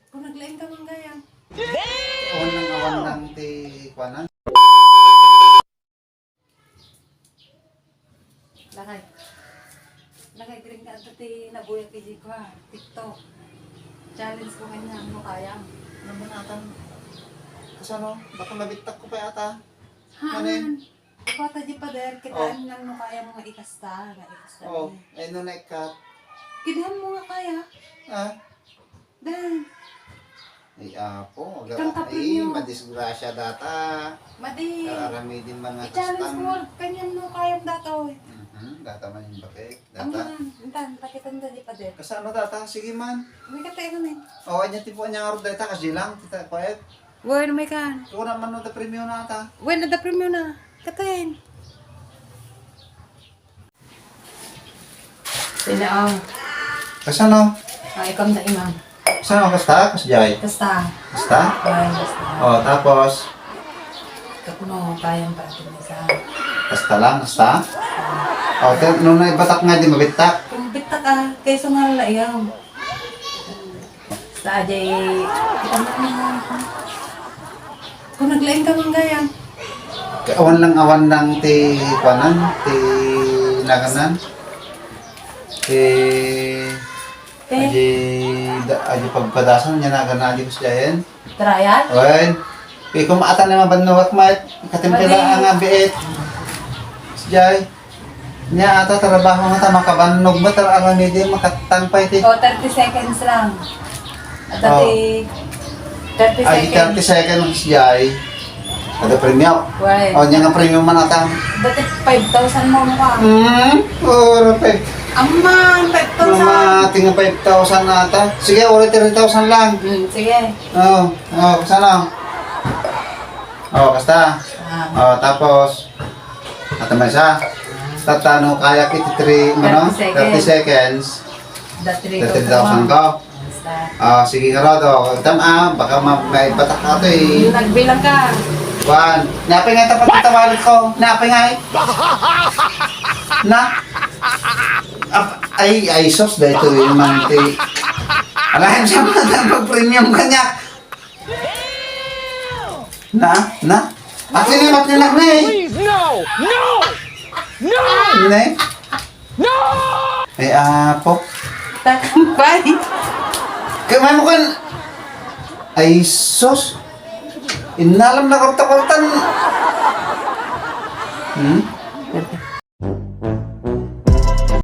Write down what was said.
Kung naglaing ka mang gaya. Awan ng awan ng ti kwanan. Lakay. Lakay green ka ito ti nabuya kay Jiko ha. TikTok. Challenge ko kanya. Ano kaya? Naman atan. Kasano? Baka mabitak ko pa yata. Haan. Ipata di pa der. Oh. Kitaan lang no kaya mga ikasta. Oo. Eh, no na-cut. Kidahan mo nga kaya. Ah? Dan. Ay, apo. Ikang kapil Ay, niyo. madisgrasya data. Madi. Kararami din mga I-challenge mo. Kanyan no kaya dataw. Data man yung bakit. Ang Data. man. Intan. Takitan da di pa der. Kasano data? Sige man. May katay ka min. O, anya tipo anya nga ro data. Kasi lang. Tita, quiet. Bueno, may kan. Kung naman no, the premium na ata. Bueno, da premium na. Katayin. Sila Kasano? ay ikaw na imam. Kasano? Kasta? Kasjay? Kasta. Kasta? Ay, kasta. O, tapos. Kapuno, kayang parating na sa... Kasta lang? Kasta? O, nung naibatak nga di mabitak. Kung bitak ka, kaysa nga lalayaw. Sa ajay... Kung naglaing ka mang gaya. Awan lang awan ng ti kwanan, ti nakanan. Aji pagpadasan niya nagana aji kusjayan. Trial? Oy. Kung maatan naman banawak mat, katimpila ang biit. Sijay. Nya ata trabaho nga ta makabannog ba tara ang media makatangpay ti. O, 30 seconds lang. At dati... 30 Aji 30 seconds. seconds sijay. Ada premium. Right. O nya nga premium man atang. Dati 5,000 mo ka. Puro pek. Amman, 5,000. Mga tinga 5,000 na ata. Sige, ulit 3,000 lang. Sige. Oo, kasana. Oo, kasta. Oo, tapos, natamay siya. Tatano, kaya kita 30 seconds. Dati 30,000 ko. Sige nga rin to. Baka may batak ka ito eh. Nagbilang ka. Juan, napay nga tapat ng tawalit ko. Napay nga eh. Na? Ay, sos dahil ito yung mga ito. Alahin siya mga pag-premium kanya. Na? At sinimat nilag na eh. Please, no! No! No! Ne? No! Ay, apo. Takumpay. Kamay mo kan. Ay, sos. Inalam na karta-kartan.